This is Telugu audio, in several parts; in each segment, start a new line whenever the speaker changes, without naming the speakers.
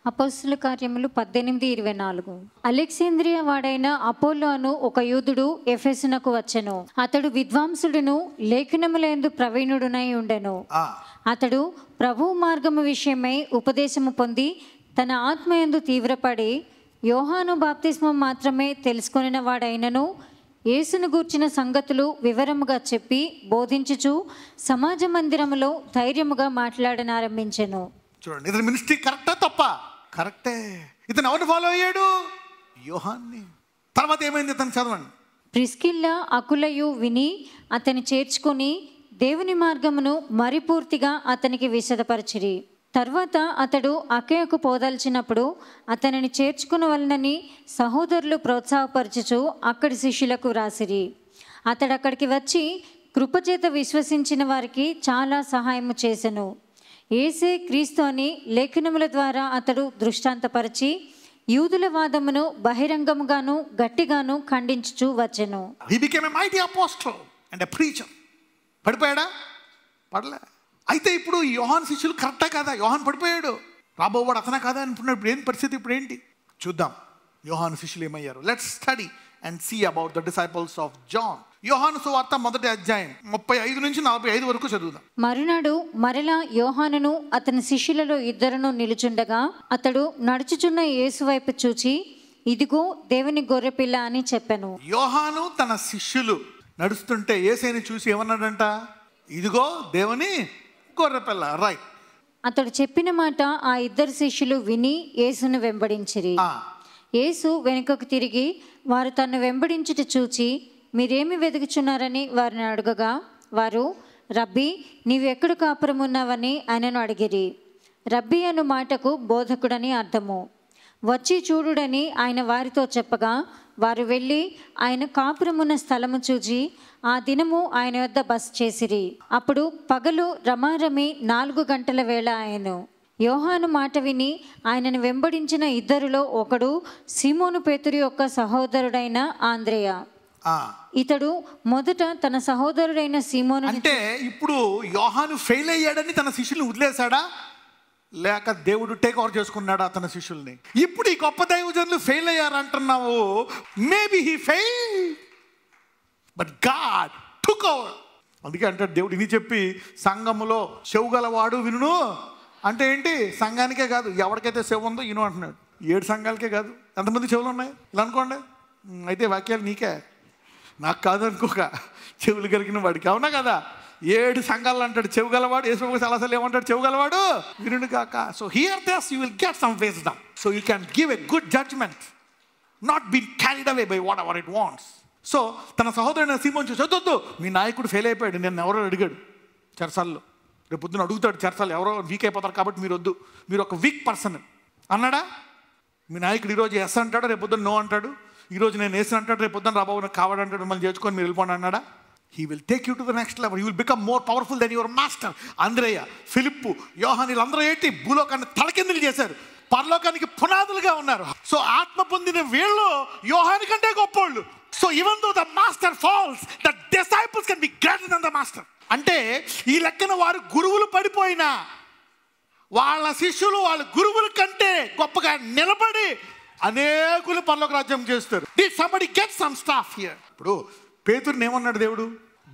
అపోస్తుల కార్యములు 18:24. అలెగ్జాంద్రియా వాడైన అపోల్లో అను ఒక యూదుడు ఎఫెసునకు వచ్చెను. అతడు విద్వాంసుడును లేఖనములందు ప్రవీణుడునై ఉండెను. అతడు ప్రభువు మార్గము విషయమై ఉపదేశము పొంది తన ఆత్మయందు తీవ్రపడి యోహాను బాప్తిస్మం మాత్రమే తెలుసుకొనిన వాడైనను యేసును గూర్చిన సంగతులు వివరముగా చెప్పి బోధించుచు సమాజ మందిరములో ధైర్యముగా మాట్లాడనారంభించెను.
చూడండి, ఇతని మినిస్ట్రీ కరెక్టా తప్ప? కరెక్టే. ఇతను ఎవరిని ఫాలో అయ్యాడు? యోహాన్ని. తర్వాత ఏమైంది? ఇతను చదవండి.
ప్రిస్కిల్లా అకులయు విని అతని చేర్చుకొని దేవుని మార్గమును మరిపూర్తిగా అతనికి విశదపరచిరి. తర్వాత అతడు అకయకు పోదల్చినప్పుడు అతనిని చేర్చుకునవలనని సహోదరులు ప్రోత్సాహపరచుచు అక్కడి శిష్యులకు వ్రాసిరి. అతడు అక్కడికి వచ్చి కృపచేత విశ్వసించిన వారికి చాలా సహాయము చేసెను. యేసే క్రీస్తు అని లేఖనముల ద్వారా అతడు దృష్టాంతపరిచి యూదుల వాదమును బహిరంగముగాను గట్టిగాను ఖండించుచూ వచ్చెను.
He became a mighty apostle and a preacher. పడిపోయాడా? పడలే. అయితే ఇప్పుడు యోహాన్ శిష్యులు కరెక్టా కాదా? యోహాన్ పడిపోయాడు, రాబోవాడు అతనే కాదా అనుకున్నాడు. ఇప్పుడు ఏం పరిస్థితి? ఇప్పుడు ఏంటి చూద్దాం. యోహాను శిష్యులు ఏమయ్యారు? Let's study and see about the disciples of John. యోహాను సువార్త 1వ అధ్యాయం 35 నుంచి 45 వరకు చదువుదాం.
మరునాడు మరలా యోహానును అతని శిష్యులలో ఇద్దరును నిలుచుండగా అతడు నడుచుచున్న యేసు వైపు చూచి ఇదిగో దేవుని గొర్రెపిల్ల అని చెప్పెను.
యోహాను తన శిష్యులు నడుస్తుంటే యేసుని చూసి ఏమన్నాడంట? ఇదిగో దేవుని గొర్రెపిల్ల. రైట్.
అతడు చెప్పిన మాట ఆ ఇద్దరు శిష్యులు విని యేసును వెంబడించిరి. యేసు వెనుకకు తిరిగి వారు తన్ను వెంబడించుట చూచి మీరేమి వెతుకుచున్నారని వారిని అడగగా వారు రబ్బీ నీవెక్కడ కాపురం ఉన్నావని ఆయనను అడిగిరి. రబ్బీ అను మాటకు బోధకుడని అర్థము. వచ్చి చూడుడని ఆయన వారితో చెప్పగా వారు వెళ్ళి ఆయన కాపురమున్న స్థలము చూచి ఆ దినము ఆయన వద్ద బస చేసిరి. అప్పుడు పగలు రమారమి 4 గంటల వేళ ఆయను. యోహాను మాట విని ఆయనను వెంబడించిన ఇద్దరిలో ఒకడు సీమోను పేతురు యొక్క సహోదరుడైన ఆంద్రేయ. ఇతడు మొదట తన సహోదరుడైన సీమోను.
అంటే ఇప్పుడు యోహాను ఫెయిల్ అయ్యాడని తన శిష్యుల్ని వదిలేశాడా, లేక దేవుడు టేక్ ఓవర్ చేసుకున్నాడా తన శిష్యుల్ని? ఇప్పుడు ఈ గొప్ప దైవజనులు ఫెయిల్ అయ్యారంటున్నావు. Maybe he fail but God took over. అందుకే అంటాడు దేవుడు ఇని చెప్పి సంఘములో చెవు గలవాడు వినును అంటే ఏంటి? సంఘానికే కాదు, ఎవరికైతే చెవు ఉందో ఇను అంటున్నాడు. 7 సంఘాలకే కాదు. ఎంతమంది చెవులు ఉన్నాయి ఇలా అనుకోండి. అయితే వాక్యాలు నీకే, నాకు కాదు అనుకోక, చెవులు కలిగిన వాడికి. అవునా కదా? 7 సంఘాలు అంటాడు చెవు గలవాడు. యేసు చాలాసార్లు ఏమంటాడు? చెవు గలవాడు వినుడు కాక. So hear this you will get some wisdom so you can give a good judgement, not be carried away by whatever it wants. So తన సహోదరుడైన సీమోను చూసి వద్దు మీ నాయకుడు ఫెయిల్ అయిపోయాడు, నేను ఎవరో అడిగాడు చర్చాల్లో. రేపు పొద్దున అడుగుతాడు చర్చాలు, ఎవరో వీక్ అయిపోతారు కాబట్టి మీరు వద్దు, మీరు ఒక వీక్ పర్సన్ అన్నాడా? మీ నాయకుడు ఈరోజు ఎస్ అంటాడు, రేపు పొద్దున నో అంటాడు. ఈరోజు నేను వేసి అంటాడు, రేపు పొద్దున రాబాబు నాకు కావాలంటాడు, మళ్ళీ చేసుకొని మీరు వెళ్ళిపోండి అన్నాడా? He will take you to the next level. You will become more powerful then your master. ఆంద్రేయ, ఫిలిప్పు, యోహాను వీళ్ళందరూ ఏంటి? భూలోకాన్ని తలకిందులు చేశారు, పరలోకానికి పునాదులుగా ఉన్నారు. సో ఆత్మ పొందిన వీళ్ళు యోహాను కంటే గొప్పోళ్ళు. So even though the master falls, the disciples can be greater then the master. అంటే ఈ లెక్కన వారు గురువులు పడిపోయినా వాళ్ళ శిష్యులు వాళ్ళ గురువుల కంటే గొప్పగా నిలబడి అనేకులు పరలోక రాజ్యం చేస్తారు. Did somebody get some stuff here? ఇప్పుడు పేతురుని ఏమన్నాడు దేవుడు?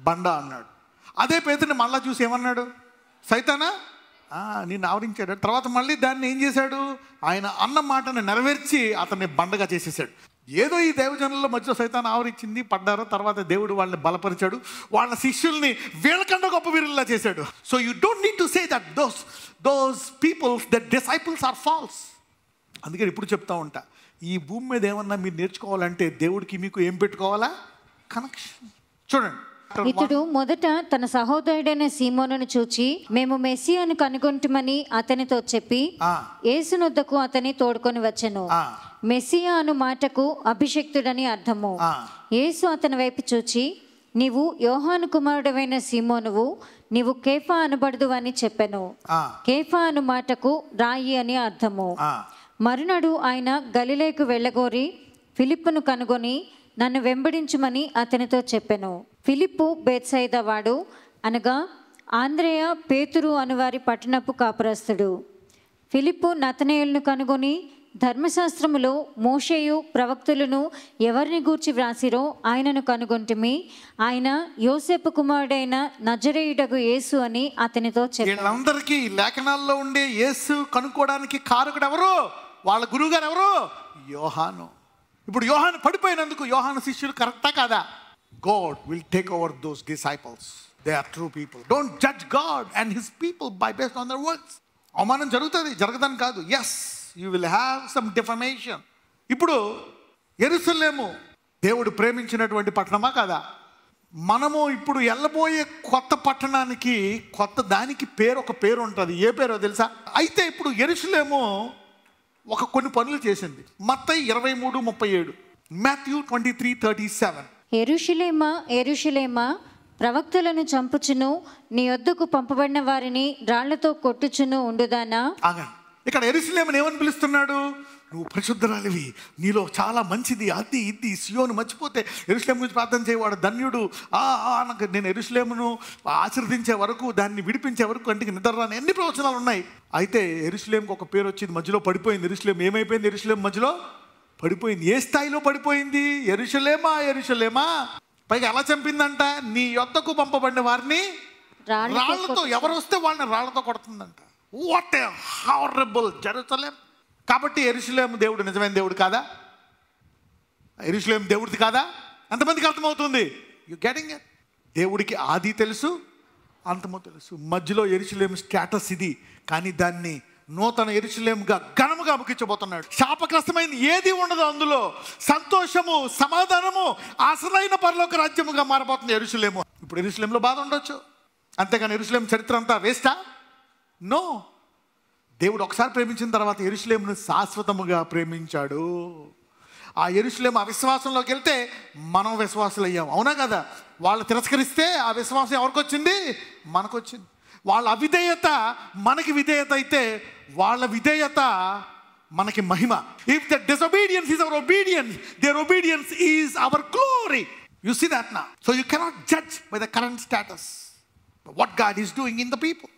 బండ అన్నాడు. అదే పేతురుని మళ్ళా చూసి ఏమన్నాడు? సైతానా నిన్ను ఆవరించాడు. తర్వాత మళ్ళీ దాన్ని ఏం చేశాడు? ఆయన అన్న మాటను నెరవేర్చి అతన్ని బండగా చేసేసాడు. ఏదో ఈ దైవజనుల మధ్య సైతాన్ని ఆవరించింది, పడ్డారు. తర్వాత దేవుడు వాళ్ళని బలపరిచాడు, వాళ్ళ శిష్యుల్ని వీళ్ళకంటే గొప్ప వీరుల్లా చేశాడు. So you don't need to say that those peoples the disciples are false. అందుకని ఇప్పుడు చెప్తా ఉంటా, ఈ భూమి మీద ఏమన్నా మీరు నేర్చుకోవాలంటే దేవుడికి మీకు ఏం పెట్టుకోవాలా? కనెక్షన్. చూడండి,
ఇతడు మొదట తన సహోదరుడైన సీమోనును చూచి మేము మెస్సియాను కనుగొంటుమని అతనితో చెప్పి యేసునొద్దకు అతని తోడుకొని వచ్చెను. మెస్సియా అను మాటకు అభిషిక్తుడని అర్థము. యేసు అతని వైపు చూచి నీవు యోహాను కుమారుడవైన సీమోనువు, నీవు కేఫా అనబడదు అని చెప్పెను. కేఫా అను మాటకు రాయి అని అర్థము. మరునాడు ఆయన గలిలేకు వెళ్ళగోరి ఫిలిప్పును కనుగొని నన్ను వెంబడించుమని అతనితో చెప్పెను. ఫిలిప్పు బేత్సయిదా వాడు, అనగా ఆంద్రేయ పేతురు అనువారి పట్టణపు కాపురస్తుడు. ఫిలిప్పు నతనయేలును కనుగొని, ధర్మశాస్త్రములో మోషేయు ప్రవక్తులను ఎవరిని గూర్చి వ్రాసిరో ఆయనను కనుగొంటిమి, ఆయన యోసేపు కుమారుడైన నజరేయుడగు యేసు అని అతనితో చెప్పాడు.
వీళ్ళందరికీ లేఖనాల్లో ఉండే యేసు కనుక్కోవడానికి కారకుడు ఎవరు? వాళ్ళ గురువు గారు ఎవరు? యోహాను. ఇప్పుడు యోహాను పడిపోయినందుకు యోహాను శిష్యులు కరెక్టా కాదా? God will take over those disciples. They are true people. Don't judge God and his people by based on their words. అవమానం జరుగుతుంది, జరగదని కాదు. Yes, you will have some defamation. ఇప్పుడు యెరూషలేము దేవుడు ప్రేమించినటువంటి పట్టణమా కాదా? మనము ఇప్పుడు వెళ్ళబోయే కొత్త పట్టణానికి కొత్త దానికి ఒక పేరు ఉంటుంది. ఏ పేరో తెలుసా? అయితే ఇప్పుడు యెరూషలేము కొన్ని పనులు చేసింది. మత్తయి 23:37, మాథ్యూ 23:37.
యెరూషలేమా యెరూషలేమా, ప్రవక్తలను చంపుచును, నీ వద్దకు పంపబడిన వారిని రాళ్లతో కొట్టుచును ఉండుదానా.
ఇక్కడ యెరూషలేమును ఏమని పిలుస్తున్నాడు? నువ్వు పరిశుద్ధరాలివి, నీలో చాలా మంచిది, అది ఇది. సియోను మర్చిపోతే యెరూషలేము గురించి ప్రార్థన చేయవాడు ధన్యుడు. నేను యెరూషలేమును ఆశీర్వదించే వరకు, దాన్ని విడిపించే వరకు కంటికి నిద్ర రాని ఎన్ని ప్రవచనాలు ఉన్నాయి. అయితే యెరూషలేముకు ఒక పేరు వచ్చింది, మధ్యలో పడిపోయింది. యెరూషలేము ఏమైపోయింది? యెరూషలేము మధ్యలో పడిపోయింది. ఏ స్థాయిలో పడిపోయింది? యెరూషలేమా యెరూషలేమా, పైగా ఎలా చంపిందంట? నీ యొద్దకు పంపబడిన వారిని రాళ్లతో, ఎవరు వస్తే వాళ్ళని రాళ్లతో కొడుతుందంట. What a horrible Jerusalem. కాబట్టి యెరూషలేము దేవుడు నిజమైన దేవుడు కాదా? యెరూషలేము దేవుడిది కాదా? ఎంతమందికి అర్థమవుతుంది? You getting it? దేవుడికి ఆది తెలుసు, అంతమో తెలుసు. మధ్యలో యెరూషలేము స్టేటస్ ఇది, కానీ దాన్ని నూతన యెరూషలేముగా ఘనముగా ముగించబోతున్నాడు. శాపగ్రస్తమైన ఏది ఉండదు అందులో. సంతోషము, సమాధానము, అసలైన పరలోక రాజ్యముగా మారబోతుంది యెరూషలేము. ఇప్పుడు యెరూషలేములో బాధ ఉండొచ్చు, అంతేగాని యెరూషలేము చరిత్ర అంతా వేస్టా? నో. దేవుడు ఒకసారి ప్రేమించిన తర్వాత యెరూషలేమును శాశ్వతముగా ప్రేమించాడు. ఆ యెరూషలేము అవిశ్వాసంలోకి వెళ్తే మనం విశ్వాసులు అయ్యాం, అవునా కదా? వాళ్ళు తిరస్కరిస్తే ఆ విశ్వాసం ఎవరికి వచ్చింది? మనకు వచ్చింది. వాళ్ళ అవిధేయత మనకి విధేయత అయితే వాళ్ళ విధేయత మనకి మహిమ. If the disobedience is our obedience, their obedience is our glory. You see that now. So you cannot judge by the current status what God is doing in the people.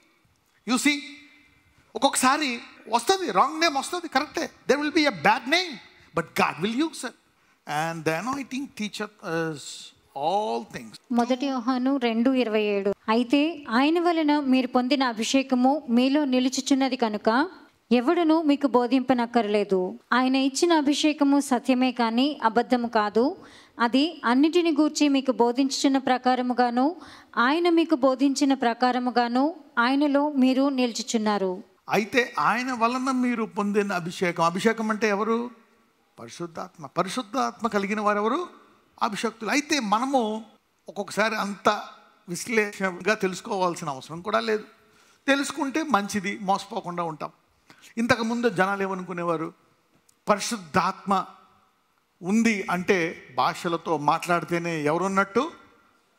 You see, ఒక్కొక్కసారి వస్తుంది, రాంగ్ నేమ్ వస్తుంది, కరెక్టే. There will be a bad name, but God will use it. And the anointing teacher us all things.
1 యోహాను 2:27. అయితే ఆయన వలన మీరు పొందిన అభిషేకము మీలో నిలుచుచున్నది కనుక ఎవడును మీకు బోధింపనక్కర్లేదు. ఆయన ఇచ్చిన అభిషేకము సత్యమే కానీ అబద్ధము కాదు. అది అన్నిటిని గూర్చి మీకు బోధించుచున్న ప్రకారముగాను ఆయన మీకు బోధించిన ప్రకారముగాను ఆయనలో మీరు నిలుచుచున్నారు.
అయితే ఆయన వలన మీరు పొందిన అభిషేకం, అభిషేకం అంటే ఎవరు? పరిశుద్ధాత్మ. పరిశుద్ధాత్మ కలిగిన వారు ఎవరు? అభిషక్తులు. అయితే మనము ఒక్కొక్కసారి అంత విశ్లేషణగా తెలుసుకోవాల్సిన అవసరం కూడా లేదు. తెలుసుకుంటే మంచిది, మోసపోకుండా ఉంటాం. ఇంతకుముందు జనాలు ఏమనుకునేవారు? పరిశుద్ధాత్మ ఉంది అంటే భాషలతో మాట్లాడితేనే ఎవరున్నట్టు?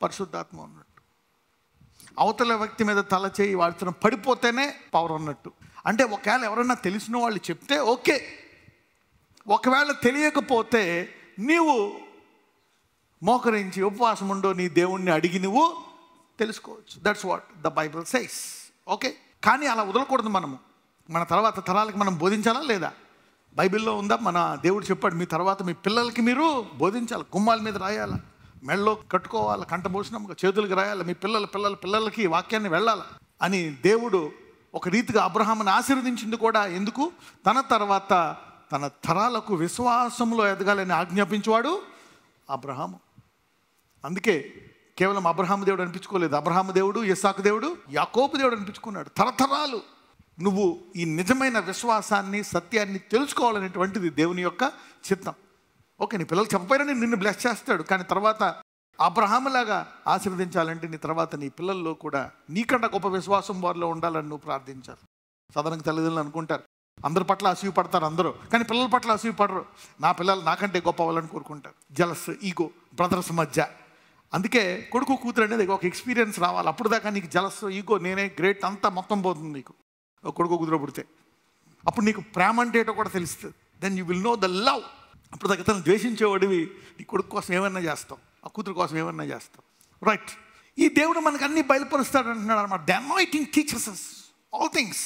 పరిశుద్ధాత్మ ఉన్నట్టు. అవతల వ్యక్తి మీద తల చేయి వాడుతున్న పడిపోతేనే పవర్ ఉన్నట్టు. అంటే ఒకవేళ ఎవరన్నా తెలిసిన వాళ్ళు చెప్తే ఓకే, ఒకవేళ తెలియకపోతే నీవు మోకరించి ఉపవాసం ఉండో నీ దేవుణ్ణి అడిగి నువ్వు తెలుసుకోవచ్చు. That's what the Bible says. Okay, కానీ అలా వదలకూడదు. మనము మన తర్వాత తరాలకు మనం బోధించాలా లేదా? బైబిల్లో ఉందా? మన దేవుడు చెప్పాడు, మీ తర్వాత మీ పిల్లలకి మీరు బోధించాలి, గుమ్మాల మీద రాయాలి, మెళ్ళలో కట్టుకోవాలి, కంఠభూషణంగా చేతులకు రాయాలి, మీ పిల్లలకి వాక్యాన్ని వెళ్ళాలి అని దేవుడు ఒక రీతిగా అబ్రహాముని ఆశీర్వదించింది కూడా. ఎందుకు? తన తర్వాత తన తరాలకు విశ్వాసంలో ఎదగాలని ఆజ్ఞాపించేవాడు అబ్రహాము. అందుకే కేవలం అబ్రహాము దేవుడు అనిపించుకోలేదు. అబ్రహాము దేవుడు, ఇస్సాకు దేవుడు, యాకోబు దేవుడు అనిపించుకున్నాడు. తరతరాలు నువ్వు ఈ నిజమైన విశ్వాసాన్ని, సత్యాన్ని తెలుసుకోవాలనేటువంటిది దేవుని యొక్క చిత్తం. ఓకే, నీ పిల్లలు చెప్పపోయినా నిన్ను బ్లెస్ చేస్తాడు, కానీ తర్వాత అబ్రహాములాగా ఆశీర్వదించాలంటే నీ తర్వాత నీ పిల్లల్లో కూడా నీకన్నా గొప్ప విశ్వాసం వారిలో ఉండాలని నువ్వు ప్రార్థించాలి. సాధారణంగా తల్లిదండ్రులు అనుకుంటారు అందరి పట్ల అసూయ పడతారు అందరూ, కానీ పిల్లల పట్ల అసూయ పడరు. నా పిల్లలు నాకంటే గొప్ప వాళ్ళని కోరుకుంటారు. జలస్, ఈగో, బ్రదర్స్ మధ్య. అందుకే కొడుకు కూతురు అనేది ఒక ఎక్స్పీరియన్స్ రావాలి. అప్పుడు దాకా నీకు జలస్, ఈగో, నేనే గ్రేట్ అంతా మొత్తం పోతుంది నీకు. కొడుకు కూతురు పుడితే అప్పుడు నీకు ప్రేమ అంటే ఏంటో కూడా తెలుస్తుంది. Then you will know the love. అప్పుడు దాకా తను ద్వేషించేవాడివి నీ కొడుకు కోసం ఏమన్నా చేస్తావు, ఆ కూతురు కోసం ఏమన్నా చేస్తావు. రైట్, ఈ దేవుడు మనకు అన్ని బయలుపరుస్తాడు అంటున్నాడు అనమాట. The anointing teachers us all things.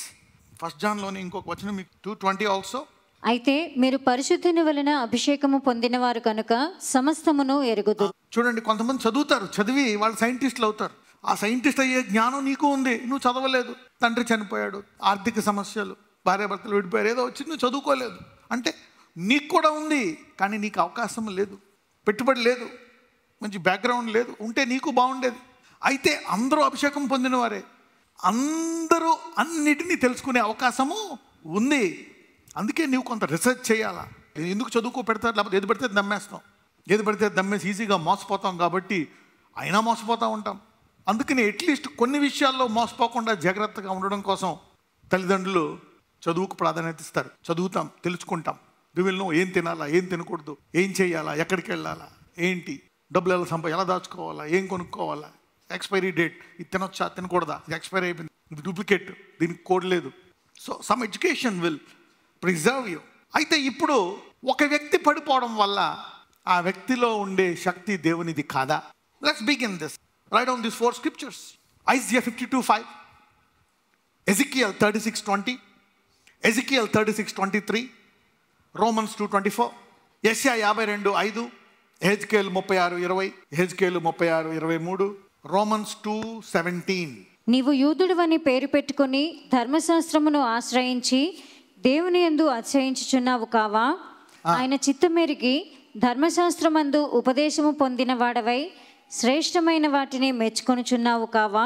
1 జాన్లోని ఇంకొక వచనం మీకు 2:20 ఆల్సో.
అయితే మీరు పరిశుద్ధుని వలన అభిషేకము పొందినవారు కనుక సమస్తమును ఎరుగుదు.
చూడండి, కొంతమంది చదువుతారు, చదివి వాళ్ళు సైంటిస్టులు అవుతారు. ఆ సైంటిస్ట్ అయ్యే జ్ఞానం నీకు ఉంది, నువ్వు చదవలేదు. తండ్రి చనిపోయాడు, ఆర్థిక సమస్యలు, భార్యాభర్తలు విడిపోయారు, ఏదో వచ్చి నువ్వు చదువుకోలేదు. అంటే నీకు కూడా ఉంది, కానీ నీకు అవకాశం లేదు, పెట్టుబడి లేదు, మంచి బ్యాక్గ్రౌండ్ లేదు. ఉంటే నీకు బాగుండేది. అయితే అందరూ అభిషేకం పొందినవారే, అందరూ అన్నిటినీ తెలుసుకునే అవకాశము ఉంది. అందుకే నీవు కొంత రీసెర్చ్ చేయాలా. ఎందుకు చదువుకో పెడతారు, లేకపోతే ఏది పడితే దమ్మేస్తాం, ఏది పడితే దమ్మేసి ఈజీగా మోసపోతాం. కాబట్టి అయినా మోసపోతూ ఉంటాం. అందుకని అట్లీస్ట్ కొన్ని విషయాల్లో మోసపోకుండా జాగ్రత్తగా ఉండడం కోసం తల్లిదండ్రులు చదువుకు ప్రాధాన్యత ఇస్తారు. చదువుతాం, తెలుసుకుంటాం. వివిల్ను ఏం తినాలా, ఏం తినకూడదు, ఏం చేయాలా, ఎక్కడికి వెళ్ళాలా, ఏంటి, డబ్బులు ఎలా ఎలా దాచుకోవాలా, ఏం కొనుక్కోవాలా, ఎక్స్పైరీ డేట్, ఇది తినొచ్చా తినకూడదా, ఇది ఎక్స్పైరీ అయిపోయింది, ఇది డూప్లికేట్, దీనికి కోడ్ లేదు. So some education will preserve you. అయితే ఇప్పుడు ఒక వ్యక్తి పడిపోవడం వల్ల ఆ వ్యక్తిలో ఉండే శక్తి దేవునిది కాదా? Let's begin this. Right down this 4 scriptures. Isaiah 52:5, Ezekiel 36:20, Ezekiel 36:23, Romans 2:24, యెషయా 52:5, ఎహెజ్కేలు 36:20, ఎహెజ్కేలు 36:23, Romans 2:17.
నీవు యూదుడువని పేరు పెట్టుకుని ధర్మశాస్త్రమును ఆశ్రయించి దేవుని యందు అతిశయించుచున్నావు కావా? ఆయన చిత్తమెరిగి ధర్మశాస్త్రమందు ఉపదేశము పొందిన వాడవై శ్రేష్టమైన వాటిని మెచ్చుకొనుచున్నావు కావా?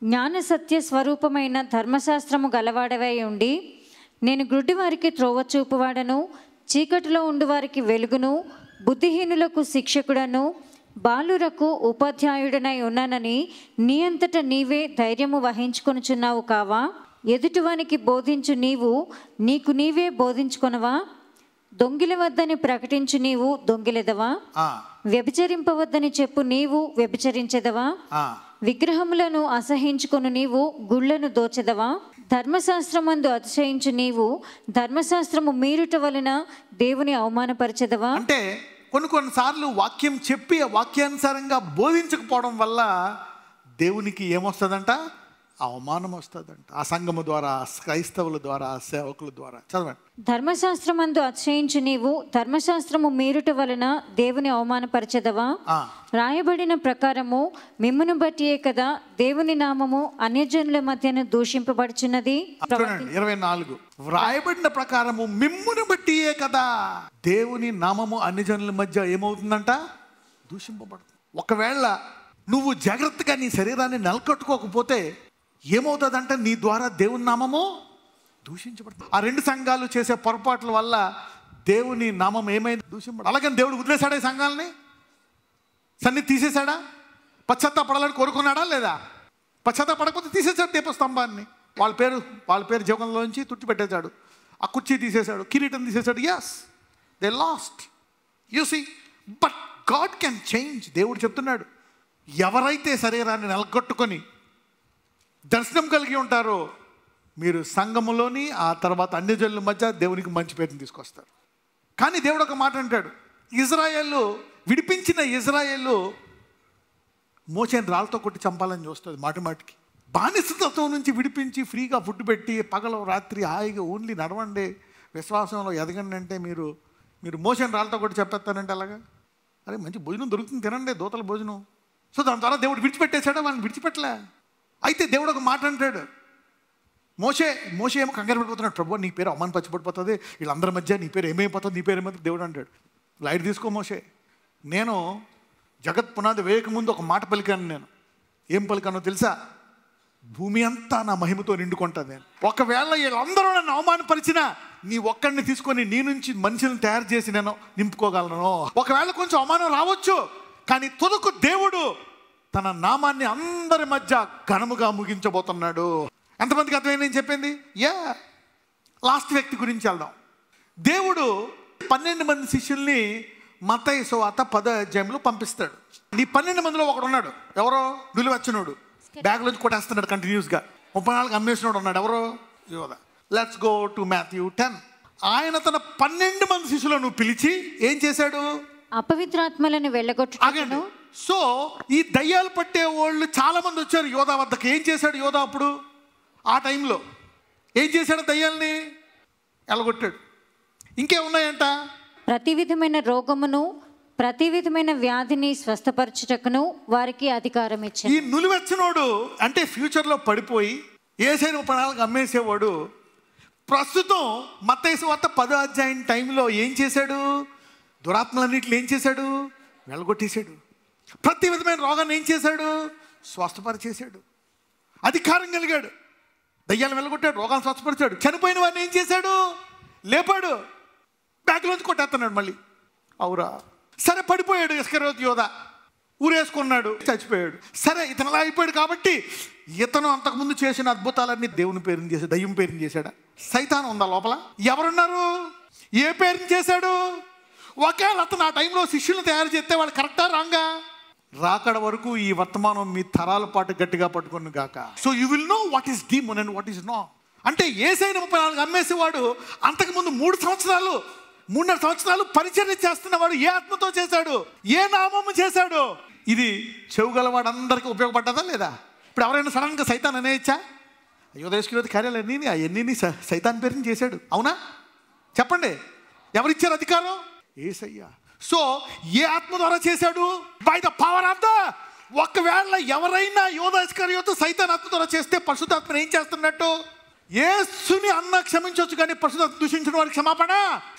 జ్ఞాన సత్య స్వరూపమైన ధర్మశాస్త్రము గలవాడవై ఉండి నేను గ్రుడ్డి వారికి త్రోవ చూపువాడను, చీకటిలో ఉండు వారికి వెలుగును, బుద్ధిహీనులకు శిక్షకుడను, బాలురకు ఉపాధ్యాయుడనై ఉన్నానని నీ అంతట నీవే ధైర్యము వహించుకొనుచున్నావు కావా? ఎదుటివానికి బోధించు నీవు నీకు నీవే బోధించుకొనవా? దొంగిల వద్దని ప్రకటించు నీవు దొంగిలెదవా? వ్యభిచరింపవద్దని చెప్పు నీవు వ్యభిచరించెదవా? విగ్రహములను అసహించుకొను నీవు గుళ్లను దోచెదవా? ధర్మశాస్త్రమందు అతిశయించు నీవు ధర్మశాస్త్రము మీరుట వలన దేవుని అవమానపరచెదవా?
అంటే కొన్నిసార్లు వాక్యం చెప్పి ఆ వాక్యానుసారంగా బోధించకపోవడం వల్ల దేవునికి ఏమొస్తుందంట? అవమానం వస్తుందంట. ఆ సంఘము ద్వారా, క్రైస్తవుల ద్వారా, సేవకుల ద్వారా. చదవండి.
ధర్మశాస్త్రమందు అతిశయించు నీవు ధర్మశాస్త్రము మీరుట వలన దేవుని అవమానపరచెదవా? రాయబడిన ప్రకారము మిమ్మును బట్టియే కదా దేవుని నామము అన్యజనుల మధ్యన దూషింపబడుచున్నది.
24 రాయబడిన ప్రకారము మిమ్మును బట్టియే కదా దేవుని నామము అన్యజనుల మధ్య ఏమవుతుందంట? దూషింపబడుతుంది. ఒకవేళ నువ్వు జాగ్రత్తగా నీ శరీరాన్ని నెలకొట్టుకోకపోతే ఏమవుతుందంటే నీ ద్వారా దేవుని నామము దూషించబడుతుంది. ఆ 2 సంఘాలు చేసే పొరపాట్ల వల్ల దేవుని నామం ఏమైంది? దూషింపబడు. అలాగని దేవుడు వదిలేశాడా ఈ సంఘాలని? సన్ని తీసేశాడా? పశ్చాత్తాపడాలని కోరుకున్నాడా లేదా? పశ్చాత్తాపడకపోతే తీసేశాడు దీపస్తంభాన్ని. వాళ్ళ పేరు జీవనంలోంచి తుడిచిపెట్టేశాడు. ఆ కుర్చీ తీసేశాడు, కిరీటం తీసేశాడు. Yes, they lost. You see, but God can change. దేవుడు చెప్తున్నాడు, ఎవరైతే శరీరాన్ని నెలకొట్టుకొని దర్శనం కలిగి ఉంటారో మీరు సంఘములోని ఆ తర్వాత అన్యజనుల మధ్య దేవునికి మంచి పేరుని తీసుకొస్తారు. కానీ దేవుడు ఒక మాట అంటాడు, ఇజ్రాయేలు విడిపించిన ఇజ్రాయేలు మోషేని రాళ్ళతో కొట్టి చంపాలని చూస్తుంది. మాటికి బానిసత్వం నుంచి విడిపించి ఫ్రీగా ఫుడ్ పెట్టి పగలు రాత్రి హాయిగా ఓన్లీ నడవండి, విశ్వాసంలో ఎదగండి అంటే మీరు మోషేని రాళ్ళతో కొట్టి చెప్పేస్తానంటే అలాగా? అరే మంచి భోజనం దొరుకుతుంది, తినండి, దూతల భోజనం. సో దాని ద్వారా దేవుడు విడిచిపెట్టేశాడా? వాళ్ళని విడిచిపెట్టలే. అయితే దేవుడు ఒక మాట అంటాడు, మోషే ఏమో కంగారు పడిపోతున్నాడు, ప్రభు నీ పేరు అవమానపరచబడిపోతుంది, వీళ్ళందరి మధ్య నీ పేరు ఏమైపోతుంది, నీ పేరు ఏమైపోతుంది. దేవుడు అంటాడు, లైట్ తీసుకో మోషే, నేను జగత్ పునాది వేయకముందు ఒక మాట పలికాను. నేను ఏం పలికానో తెలుసా? భూమి అంతా నా మహిమతో నిండుకుంటుంది. నేను ఒకవేళ వీళ్ళందరూ నన్ను అవమానపరిచినా నీ ఒక్కడిని తీసుకొని నీ నుంచి మనుషులను తయారు చేసి నేను నింపుకోగలను. ఒకవేళ కొంచెం అవమానం రావచ్చు, కానీ తుదకు దేవుడు తన నామాన్ని అందరి మధ్య ఘనముగా ముగించబోతున్నాడు. ఎంతమందికి అర్థమైంది నేను చెప్పింది? లాస్ట్ వ్యక్తి గురించి వెళ్దాం. దేవుడు 12 మంది శిష్యుల్ని మత్తయి సువార్త 10వ అధ్యాయంలో పంపిస్తాడు. నీ 12 మందిలో ఒకడు ఉన్నాడు. ఎవరో? నిలువచ్చినోడు, బ్యాగ్లోంచి కొట్టేస్తున్నాడు కంటిన్యూస్గా. 34 అమ్మేసినోడు ఉన్నాడు. ఎవరో? యోధ. Let's go to Matthew 10. ఆయన తన 12 మంది శిష్యులను పిలిచి ఏం చేశాడు?
అపవిత్రాత్మలను వెళ్ళగొట్టుటకును.
సో ఈ దయ్యాలు పట్టే వాళ్ళు చాలా మంది వచ్చారు యోధా వద్దకు. ఏం చేశాడు యోధా అప్పుడు? ఆ టైంలో ఏం చేశాడు? దయ్యాల్ని ఎలగొట్టాడు. ఇంకేమున్నాయంట?
ప్రతి విధమైన రోగమును ప్రతి విధమైన వ్యాధిని స్వస్థపరచుటకును వారికి అధికారం ఇచ్చాడు.
ఈ నులివెచ్చనోడు అంటే ఫ్యూచర్లో పడిపోయి యేసయ్యను 30 అమ్మేసేవాడు ప్రస్తుతం మత్తయి సువార్త 10వ అధ్యాయం టైంలో ఏం చేశాడు? దురాత్మలన్నింటిని ఏం చేశాడు? వెలగొట్టేశాడు. ప్రతి విధమైన రోగాన్ని ఏం చేశాడు? స్వస్థపరిచేశాడు. అధికారం కలిగాడు. దయ్యాలను వెలగొట్టాడు, రోగాలను స్వస్థపరిచాడు. చనిపోయిన వాడిని ఏం చేశాడు? లేపాడు. బ్యాగ్లోంచి కొట్టేస్తున్నాడు మళ్ళీ. అవురా, సరే పడిపోయాడు ఇస్కరియోతు యోధ, ఊరేసుకున్నాడు, చచ్చిపోయాడు. సరే ఇతను అలా అయిపోయాడు కాబట్టి ఇతను అంతకుముందు చేసిన అద్భుతాలన్నీ దేవుని పేరుని చేశాడు, దయ్యం పేరుని చేశాడా? సైతాను ఉందా లోపల? ఎవరున్నారు? ఏ పేరుని చేశాడు? ఒకవేళ అతను ఆ టైంలో శిష్యులను తయారు చేస్తే వాళ్ళు కరెక్టా రాంగా? రాకడ వరకు ఈ వర్తమానం మీ తరాల పాటు గట్టిగా పట్టుకుని గాక. So you will know what is demon and what is not. అంటే యేసయ్యను 34 అమ్మేసేవాడు అంతకుముందు 3.5 సంవత్సరాలు పరిచర్య చేస్తున్నవాడు ఏ ఆత్మతో చేశాడు? ఏ నామము చేశాడు? ఇది చెవుగలవాడు అందరికీ ఉపయోగపడ్డదా లేదా? ఇప్పుడు ఎవరైనా సడన్గా సైతాన్ అనేయచ్చా? అయ్యో దేశకిరోధ కార్యాలన్నీ అవన్నీ సైతాన్ పేరుని చేశాడు, అవునా? చెప్పండి, ఎవరిచ్చారు అధికారం? యేసయ్య. సో ఏ ఆత్మ ద్వారా చేశాడు? By the power of the. ఒకవేళ ఎవరైనా యోధ ఇస్కరియోతు సైతాన్ ఆత్మ ద్వారా చేస్తే పరిశుద్ధాత్మను ఏం చేస్తున్నట్టు? యేసుని అన్న క్షమించవచ్చు కానీ పరిశుద్ధాత్మ దూషించిన వాడికి క్షమాపణ.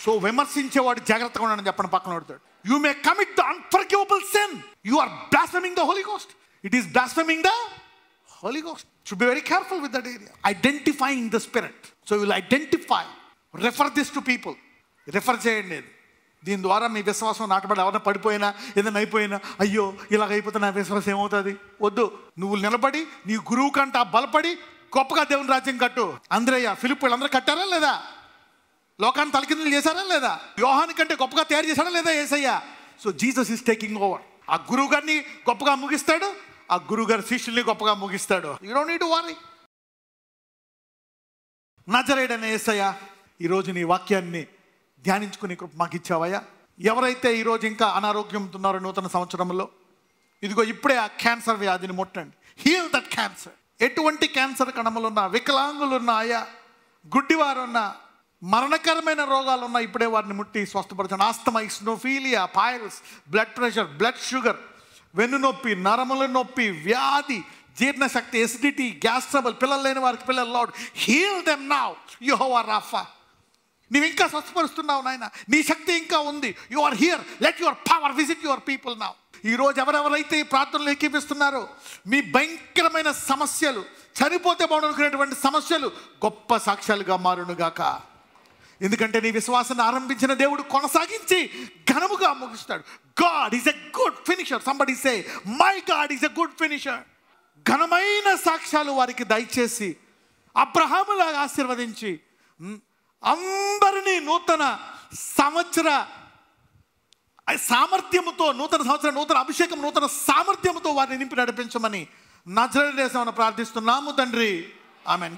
సో విమర్శించేవాడు జాగ్రత్తగా ఉన్నాడని చెప్పండి పక్కన పడతాడు. You may commit the unforgivable sin. You are blaspheming the Holy Ghost. It is blaspheming the Holy Ghost. Should be very careful with that area. Identifying the spirit. So you will identify. Refer this to people. Refer చేయండి. దీని ద్వారా మీ విశ్వాసం నాటబడి ఎవరైనా పడిపోయినా ఏదైనా అయిపోయినా అయ్యో ఇలాగ అయిపోతే నా విశ్వాసం ఏమవుతుంది? వద్దు. నువ్వు నిలబడి నీ గురువు కంట బలపడి గొప్పగా దేవుని రాజ్యం కట్టు. అంద్రయ్య, ఫిలిప్ వీళ్ళందరూ కట్టారా లేదా? లోకాన్ని తలకిందులు చేశారా లేదా? యోహాను కంటే గొప్పగా తయారు చేశాడా లేదా యేసయ్య? So Jesus is taking over. ఆ గురువు గారిని గొప్పగా ముగిస్తాడు, ఆ గురువు గారి శిష్యుల్ని గొప్పగా ముగిస్తాడు. You don't need to worry. నజరేయుడైన యేసయ్య, ఈరోజు నీ వాక్యాన్ని ధ్యానించుకుని మాకు ఇచ్చావయ్యా. ఎవరైతే ఈరోజు ఇంకా అనారోగ్యంతో ఉన్నారో నూతన సంవత్సరంలో, ఇదిగో ఇప్పుడే ఆ క్యాన్సర్ వ్యాధిని ముట్టండి. Heal that cancer. ఎటువంటి క్యాన్సర్ కణములున్నా, వికలాంగులున్నా, ఆయా గుడ్డివారున్నా, మరణకరమైన రోగాలు ఉన్నా ఇప్పుడే వారిని ముట్టి స్వస్థపరచండి. Asthma, eosinophilia, piles, blood pressure, blood sugar, వెన్ను నొప్పి, నరముల నొప్పి, వ్యాధి, జీర్ణశక్తి, ఎసిడిటీ, గ్యాస్ ట్రబుల్, పిల్లలు లేని వారికి పిల్లలు, లార్డ్ హీల్ దెమ్ నౌ యెహోవా రాఫా. నీవు ఇంకా స్వస్థపరుస్తున్నావు నాయన, నీ శక్తి ఇంకా ఉంది. You are here, let your power visit your people now. ఈరోజు ఎవరెవరైతే ఈ ప్రార్థనలు ఏకీపిస్తున్నారో మీ భయంకరమైన సమస్యలు, చనిపోతే బాగునుకునేటువంటి సమస్యలు గొప్ప సాక్ష్యాలుగా మారునుగాక. ఎందుకంటే నీ విశ్వాసాన్ని ఆరంభించిన దేవుడు కొనసాగించి ఘనముగా ముగిస్తాడు. God is a good finisher. Somebody say my God is a good finisher. ఘనమైన సాక్ష్యాలు వారికి దయచేసి అబ్రహాములాగా ఆశీర్వదించి అందరినీ నూతన సంవత్సర సామర్థ్యముతో, నూతన సంవత్సరం, నూతన అభిషేకం, నూతన సామర్థ్యముతో వారిని నింపి నడిపించమని నజరేయుడైన యేసుని ప్రార్థిస్తున్నాము తండ్రి. ఆమేన్.